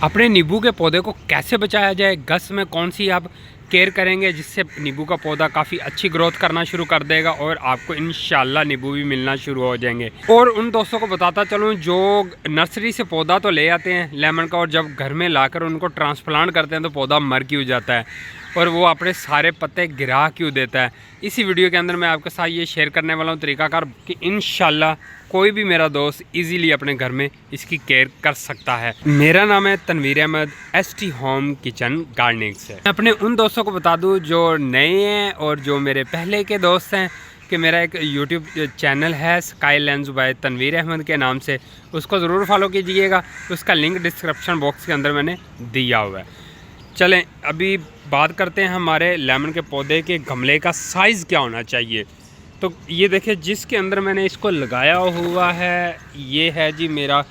अपने नींबू के पौधे को कैसे बचाया जाए, गस में कौन सी आप केयर करेंगे जिससे नींबू का पौधा काफ़ी अच्छी ग्रोथ करना शुरू कर देगा और आपको इंशाल्लाह नींबू भी मिलना शुरू हो जाएंगे। और उन दोस्तों को बताता चलूँ जो नर्सरी से पौधा तो ले आते हैं लेमन का, और जब घर में लाकर उनको ट्रांसप्लांट करते हैं तो पौधा मर क्यों जाता है और वो अपने सारे पत्ते गिरा क्यों देता है। इसी वीडियो के अंदर मैं आपके साथ ये शेयर करने वाला हूँ तरीकाकार कि इंशाल्लाह कोई भी मेरा दोस्त इजीली अपने घर में इसकी केयर कर सकता है। मेरा नाम है Tanveer Ahmed, ST home kitchen gardening से। मैं अपने उन दोस्तों को बता दूं जो नए हैं और जो मेरे पहले के दोस्त हैं कि मेरा एक YouTube चैनल है sky lens by Tanveer Ahmed के नाम से, उसको ज़रूर फॉलो कीजिएगा। उसका लिंक डिस्क्रिप्शन बॉक्स के अंदर मैंने दिया हुआ है। चलें अभी बात करते हैं हमारे लेमन के पौधे के गमले का साइज़ क्या होना चाहिए। तो ये देखिए जिसके अंदर मैंने इसको लगाया हुआ है ये है जी मेरा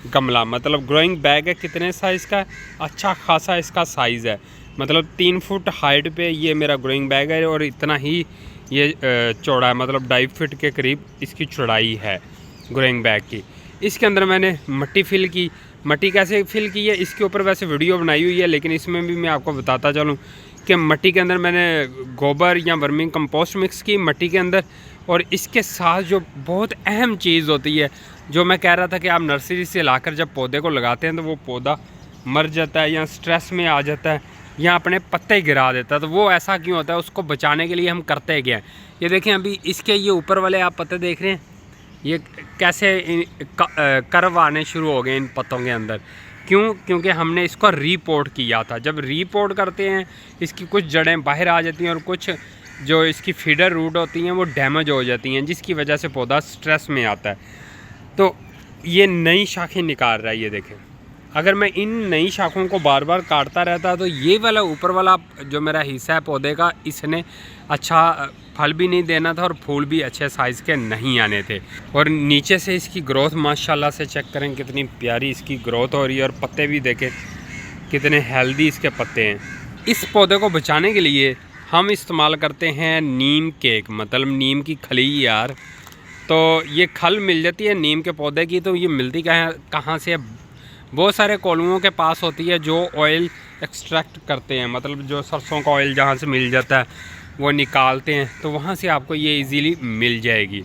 गमला, मतलब ग्रोइंग बैग है। कितने साइज़ का, अच्छा खासा इसका साइज़ है, मतलब 3 फुट हाइट पे ये मेरा ग्रोइंग बैग है और इतना ही ये चौड़ा है, मतलब 2.5 फीट के करीब इसकी चौड़ाई है ग्रोइंग बैग की। इसके अंदर मैंने मिट्टी फिल की। मिट्टी कैसे फिल की है इसके ऊपर वैसे वीडियो बनाई हुई है, लेकिन इसमें भी मैं आपको बताता चलूँ कि मिट्टी के अंदर मैंने गोबर या वर्मिंग कंपोस्ट मिक्स की मिट्टी के अंदर। और इसके साथ जो बहुत अहम चीज़ होती है, जो मैं कह रहा था कि आप नर्सरी से लाकर जब पौधे को लगाते हैं तो वो पौधा मर जाता है या स्ट्रेस में आ जाता है या अपने पत्ते गिरा देता है, तो वो ऐसा क्यों होता है, उसको बचाने के लिए हम करते क्या हैं। ये देखें अभी इसके ये ऊपर वाले आप पत्ते देख रहे हैं, ये कैसे कर्व आने शुरू हो गए इन पत्तों के अंदर। क्यों? क्योंकि हमने इसको रीपोर्ट किया था। जब रीपोर्ट करते हैं इसकी कुछ जड़ें बाहर आ जाती हैं और कुछ जो इसकी फीडर रूट होती हैं वो डैमेज हो जाती हैं, जिसकी वजह से पौधा स्ट्रेस में आता है। तो ये नई शाखें निकाल रहा है, ये देखें। अगर मैं इन नई शाखों को बार बार काटता रहता तो ये वाला ऊपर वाला जो मेरा हिस्सा है पौधे का, इसने अच्छा फल भी नहीं देना था और फूल भी अच्छे साइज़ के नहीं आने थे। और नीचे से इसकी ग्रोथ माशाल्लाह से चेक करें कितनी प्यारी इसकी ग्रोथ हो रही है और पत्ते भी देखें कितने हेल्दी इसके पत्ते हैं। इस पौधे को बचाने के लिए हम इस्तेमाल करते हैं नीम केक, मतलब नीम की खली यार। तो ये खल मिल जाती है नीम के पौधे की, तो ये मिलती कहाँ से है, बहुत सारे कोल्हुओं के पास होती है जो ऑयल एक्सट्रैक्ट करते हैं, मतलब जो सरसों का ऑयल जहाँ से मिल जाता है वो निकालते हैं, तो वहाँ से आपको ये इजीली मिल जाएगी।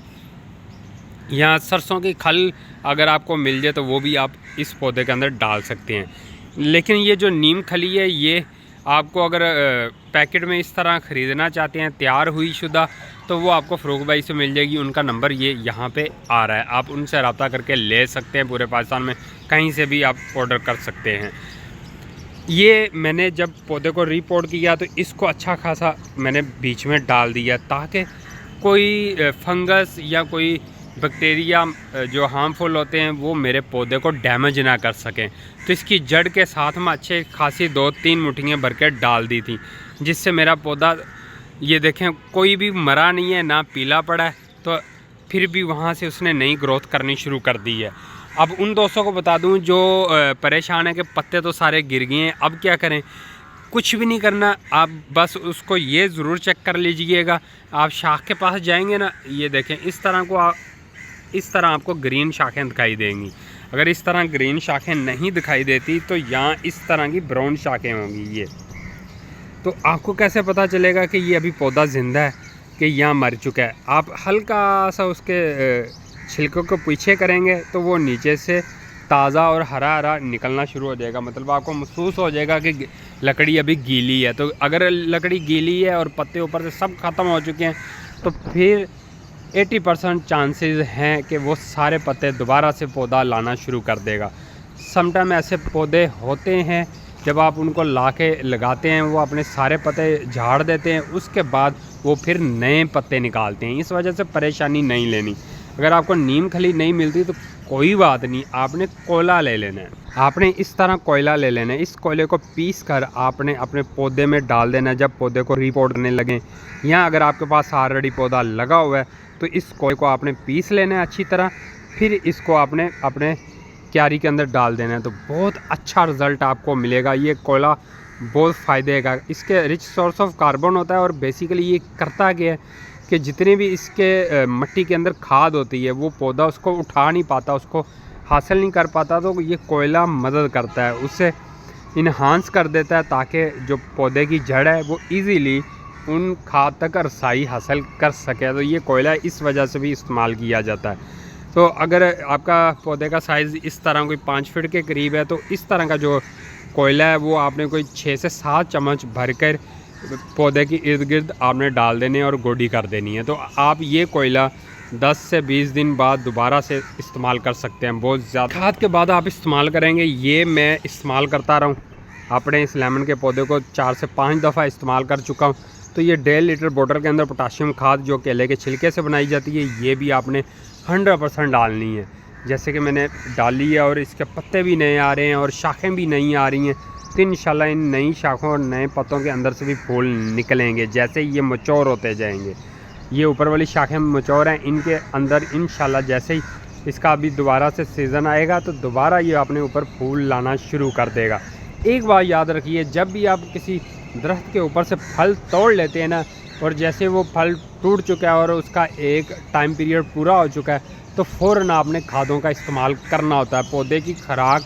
या सरसों की खल अगर आपको मिल जाए तो वो भी आप इस पौधे के अंदर डाल सकते हैं। लेकिन ये जो नीम खली है ये आपको अगर पैकेट में इस तरह ख़रीदना चाहते हैं तैयार हुई शुदा, तो वो आपको फ़रूक भाई से मिल जाएगी। उनका नंबर ये यहाँ पे आ रहा है, आप उनसे रब्ता करके ले सकते हैं। पूरे पाकिस्तान में कहीं से भी आप ऑर्डर कर सकते हैं। ये मैंने जब पौधे को रीपोर्ट किया तो इसको अच्छा खासा मैंने बीच में डाल दिया ताकि कोई फंगस या कोई बैक्टीरिया जो हार्मफुल होते हैं वो मेरे पौधे को डैमेज ना कर सकें। तो इसकी जड़ के साथ में अच्छे खासी 2-3 मुट्ठियाँ भर के डाल दी थी, जिससे मेरा पौधा ये देखें कोई भी मरा नहीं है, ना पीला पड़ा है, तो फिर भी वहाँ से उसने नई ग्रोथ करनी शुरू कर दी है। अब उन दोस्तों को बता दूं जो परेशान है कि पत्ते तो सारे गिर गए हैं, अब क्या करें। कुछ भी नहीं करना, आप बस उसको ये ज़रूर चेक कर लीजिएगा। आप शाख के पास जाएंगे ना, ये देखें इस तरह आपको ग्रीन शाखें दिखाई देंगी। अगर इस तरह ग्रीन शाखें नहीं दिखाई देती तो यहाँ इस तरह की ब्राउन शाखें होंगी। ये तो आपको कैसे पता चलेगा कि ये अभी पौधा ज़िंदा है कि यहाँ मर चुका है। आप हल्का सा उसके छिलकों को पीछे करेंगे तो वो नीचे से ताज़ा और हरा हरा निकलना शुरू हो जाएगा, मतलब आपको महसूस हो जाएगा कि लकड़ी अभी गीली है। तो अगर लकड़ी गीली है और पत्ते ऊपर से सब ख़त्म हो चुके हैं तो फिर 80% चांसेस हैं कि वो सारे पत्ते दोबारा से पौधा लाना शुरू कर देगा। समटाइम ऐसे पौधे होते हैं जब आप उनको ला के लगाते हैं वो अपने सारे पत्ते झाड़ देते हैं, उसके बाद वो फिर नए पत्ते निकालते हैं। इस वजह से परेशानी नहीं लेनी। अगर आपको नीम खली नहीं मिलती तो कोई बात नहीं, आपने कोयला ले लेना है। आपने इस तरह कोयला ले लेना है, इस कोयले को पीस कर आपने अपने पौधे में डाल देना है जब पौधे को रिपोर्ट करने लगें। या अगर आपके पास ऑलरेडी पौधा लगा हुआ है तो इस कोयले को आपने पीस लेना है अच्छी तरह, फिर इसको आपने अपने क्यारी के अंदर डाल देना है, तो बहुत अच्छा रिज़ल्ट आपको मिलेगा। ये कोयला बहुत फ़ायदे का, इसके रिच सोर्स ऑफ कार्बन होता है। और बेसिकली ये करता क्या है कि जितने भी इसके मिट्टी के अंदर खाद होती है वो पौधा उसको उठा नहीं पाता, उसको हासिल नहीं कर पाता, तो ये कोयला मदद करता है। उससे इन्हांस कर देता है ताकि जो पौधे की जड़ है वो इजीली उन खाद तक रसाई हासिल कर सके। तो ये कोयला इस वजह से भी इस्तेमाल किया जाता है। तो अगर आपका पौधे का साइज़ इस तरह कोई 5 फीट के करीब है तो इस तरह का जो कोयला है वो आपने कोई 6 से 7 चम्मच भरकर पौधे की इर्द गिर्द आपने डाल देने और गोडी कर देनी है। तो आप ये कोयला 10 से 20 दिन बाद दोबारा से इस्तेमाल कर सकते हैं। बहुत ज़्यादा खाद के बाद आप इस्तेमाल करेंगे। ये मैं इस्तेमाल करता रहा हूँ, अपने इस लेमन के पौधे को 4 से 5 दफ़ा इस्तेमाल कर चुका हूँ। तो ये 1.5 लीटर बोतल के अंदर पोटाशियम खाद जो केले के छिलके से बनाई जाती है, ये भी आपने 100% डालनी है। जैसे कि मैंने डाली है और इसके पत्ते भी नए आ रहे हैं और शाखें भी नई आ रही हैं। तो इंशाल्लाह इन नई शाखों और नए पत्तों के अंदर से भी फूल निकलेंगे जैसे ये मैच्योर होते जाएंगे। ये ऊपर वाली शाखें मैच्योर हैं, इनके अंदर इंशाल्लाह जैसे ही इसका अभी दोबारा से सीज़न आएगा तो दोबारा ये अपने ऊपर फूल लाना शुरू कर देगा। एक बात याद रखिए, जब भी आप किसी दरख्त के ऊपर से फल तोड़ लेते हैं ना, और जैसे वो फल टूट चुका है और उसका एक टाइम पीरियड पूरा हो चुका है, तो फ़ौरन आपने खादों का इस्तेमाल करना होता है। पौधे की खुराक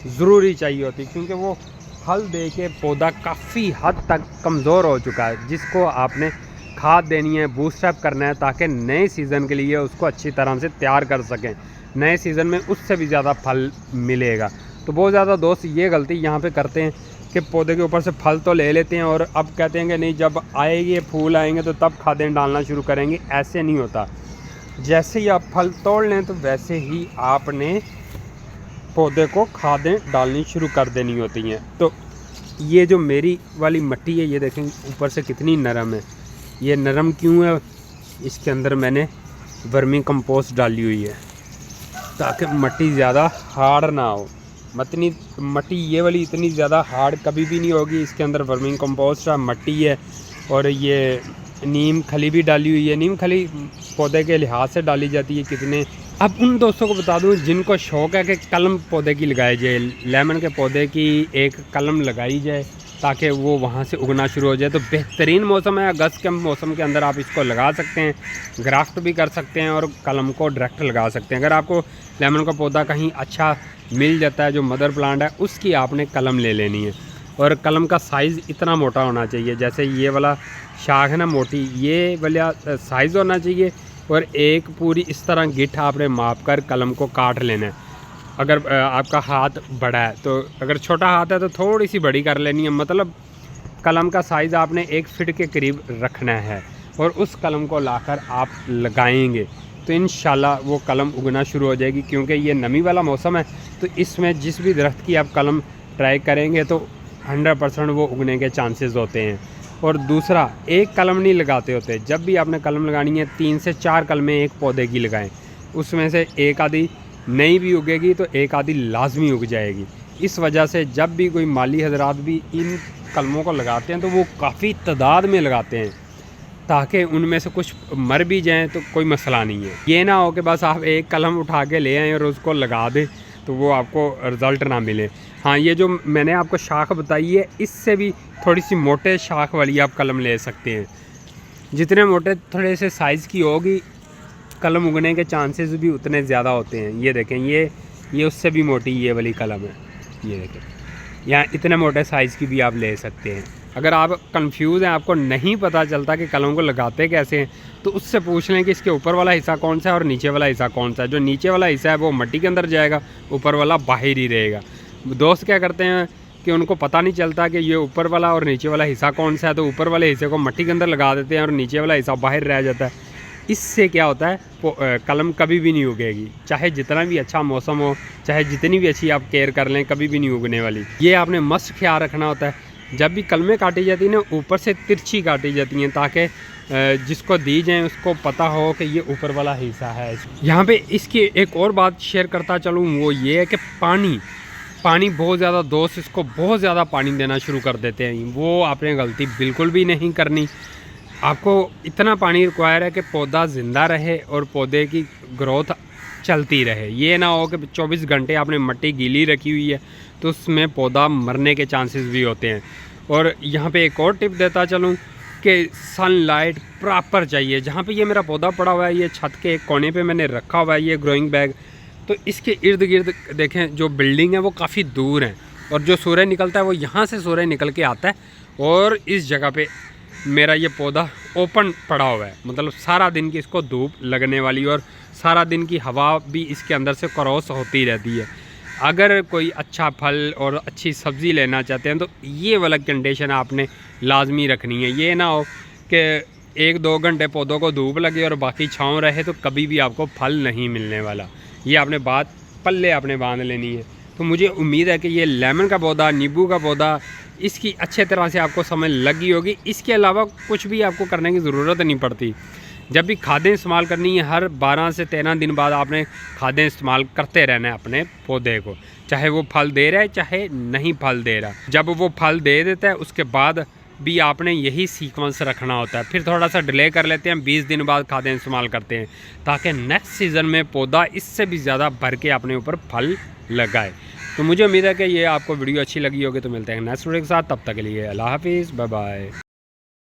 ज़रूरी चाहिए होती है, क्योंकि वो फल दे के पौधा काफ़ी हद तक कमज़ोर हो चुका है, जिसको आपने खाद देनी है, बूस्ट अप करना है, ताकि नए सीज़न के लिए उसको अच्छी तरह से तैयार कर सकें। नए सीज़न में उससे भी ज़्यादा फल मिलेगा। तो बहुत ज़्यादा दोस्त ये गलती यहाँ पे करते हैं कि पौधे के ऊपर से फल तो ले लेते हैं और अब कहते हैं कि नहीं, जब आएंगे फूल आएंगे तो तब खादें डालना शुरू करेंगे। ऐसे नहीं होता। जैसे ही आप फल तोड़ लें तो वैसे ही आपने पौधे को खादें डालनी शुरू कर देनी होती हैं। तो ये जो मेरी वाली मिट्टी है, ये देखें ऊपर से कितनी नरम है। ये नरम क्यों है? इसके अंदर मैंने वर्मी कंपोस्ट डाली हुई है ताकि मिट्टी ज़्यादा हार्ड ना हो। मिट्टी ये वाली इतनी ज़्यादा हार्ड कभी भी नहीं होगी। इसके अंदर वर्मी कंपोस्ट है, मिट्टी है, और ये नीम खली भी डाली हुई है। नीम खली पौधे के लिहाज से डाली जाती है कितने। अब उन दोस्तों को बता दूं जिनको शौक़ है कि कलम पौधे की लगाई जाए, लेमन के पौधे की एक कलम लगाई जाए ताकि वो वहाँ से उगना शुरू हो जाए, तो बेहतरीन मौसम है। अगस्त के मौसम के अंदर आप इसको लगा सकते हैं, ग्राफ्ट भी कर सकते हैं और कलम को डायरेक्ट लगा सकते हैं। अगर आपको लेमन का पौधा कहीं अच्छा मिल जाता है जो मदर प्लांट है, उसकी आपने कलम ले लेनी है। और कलम का साइज़ इतना मोटा होना चाहिए, जैसे ये वाला शाख है ना मोटी, ये वाला साइज़ होना चाहिए। और एक पूरी इस तरह गिट्ठ आपने माप कर कलम को काट लेना है। अगर आपका हाथ बड़ा है तो, अगर छोटा हाथ है तो थोड़ी सी बड़ी कर लेनी है। मतलब कलम का साइज़ आपने 1 फीट के करीब रखना है और उस कलम को लाकर आप लगाएंगे तो इंशाल्लाह वो कलम उगना शुरू हो जाएगी। क्योंकि ये नमी वाला मौसम है, तो इसमें जिस भी दरख्त की आप कलम ट्राई करेंगे तो 100% वो उगने के चांसेस होते हैं। और दूसरा, एक कलम नहीं लगाते होते। जब भी आपने कलम लगानी है 3 से 4 कलमें एक पौधे की लगाएं। उसमें से एक आधी नहीं भी उगेगी तो एक आधी लाजमी उग जाएगी। इस वजह से जब भी कोई माली हजरात भी इन कलमों को लगाते हैं तो वो काफ़ी तादाद में लगाते हैं, ताकि उनमें से कुछ मर भी जाएं तो कोई मसला नहीं है। ये ना हो कि बस आप एक कलम उठा के ले आएँ और उसको लगा दें तो वो आपको रिज़ल्ट ना मिले। हाँ, ये जो मैंने आपको शाख बताई है, इससे भी थोड़ी सी मोटे शाख वाली आप कलम ले सकते हैं। जितने मोटे थोड़े से साइज़ की होगी, कलम उगने के चांसेस भी उतने ज़्यादा होते हैं। ये देखें, ये उससे भी मोटी ये वाली कलम है। ये देखें, यहाँ इतने मोटे साइज़ की भी आप ले सकते हैं। अगर आप कंफ्यूज हैं, आपको नहीं पता चलता कि कलम को लगाते कैसे हैं, तो उससे पूछ लें कि इसके ऊपर वाला हिस्सा कौन सा है और नीचे वाला हिस्सा कौन सा है। जो नीचे वाला हिस्सा है वो मिट्टी के अंदर जाएगा, ऊपर वाला बाहर ही रहेगा। दोस्त क्या करते हैं कि उनको पता नहीं चलता कि ये ऊपर वाला और नीचे वाला हिस्सा कौन सा है, तो ऊपर वाले हिस्से को मिट्टी के अंदर लगा देते हैं और नीचे वाला हिस्सा बाहर रह जाता है। इससे क्या होता है, कलम कभी भी नहीं उगेगी। चाहे जितना भी अच्छा मौसम हो, चाहे जितनी भी अच्छी आप केयर कर लें, कभी भी नहीं उगने वाली। ये आपने मस्त ख्याल रखना होता है। जब भी कलमें काटी जाती हैं ना, ऊपर से तिरछी काटी जाती हैं, ताकि जिसको दी जाए उसको पता हो कि ये ऊपर वाला हिस्सा है। यहाँ पे इसकी एक और बात शेयर करता चलूँ, वो ये है कि पानी बहुत ज़्यादा दोस्त इसको बहुत ज़्यादा पानी देना शुरू कर देते हैं। वो आपने गलती बिल्कुल भी नहीं करनी। आपको इतना पानी रिक्वायर है कि पौधा ज़िंदा रहे और पौधे की ग्रोथ चलती रहे। ये ना हो कि 24 घंटे आपने मिट्टी गीली रखी हुई है तो उसमें पौधा मरने के चांसेस भी होते हैं। और यहाँ पे एक और टिप देता चलूँ कि सनलाइट प्रॉपर चाहिए। जहाँ पे ये मेरा पौधा पड़ा हुआ है, ये छत के एक कोने पे मैंने रखा हुआ है ये ग्रोइंग बैग, तो इसके इर्द गिर्द देखें जो बिल्डिंग है वो काफ़ी दूर है। और जो सूर्य निकलता है वो यहाँ से सूर्य निकल के आता है और इस जगह पे मेरा ये पौधा ओपन पड़ा हुआ है, मतलब सारा दिन की इसको धूप लगने वाली और सारा दिन की हवा भी इसके अंदर से क्रॉस होती रहती है। अगर कोई अच्छा फल और अच्छी सब्ज़ी लेना चाहते हैं तो ये वाला कंडीशन आपने लाजमी रखनी है। ये ना हो कि 1-2 घंटे पौधों को धूप लगे और बाकी छाँव रहे तो कभी भी आपको फल नहीं मिलने वाला। ये आपने बात पल्ले आपने बांध लेनी है। तो मुझे उम्मीद है कि ये लेमन का पौधा, नींबू का पौधा, इसकी अच्छे तरह से आपको समझ लगी होगी। इसके अलावा कुछ भी आपको करने की ज़रूरत नहीं पड़ती। जब भी खादें इस्तेमाल करनी है, हर 12 से 13 दिन बाद आपने खादें इस्तेमाल करते रहना है अपने पौधे को, चाहे वो फल दे रहा है चाहे नहीं फल दे रहा। जब वो फल दे देता है उसके बाद भी आपने यही सीक्वेंस रखना होता है। फिर थोड़ा सा डिले कर लेते हैं, 20 दिन बाद खादें इस्तेमाल करते हैं ताकि नेक्स्ट सीज़न में पौधा इससे भी ज़्यादा भर के अपने ऊपर फल लगाए। तो मुझे उम्मीद है कि ये आपको वीडियो अच्छी लगी होगी। तो मिलते हैं नेक्स्ट वीडियो के साथ, तब तक के लिए अल्लाह हाफिज़, बाय बाय।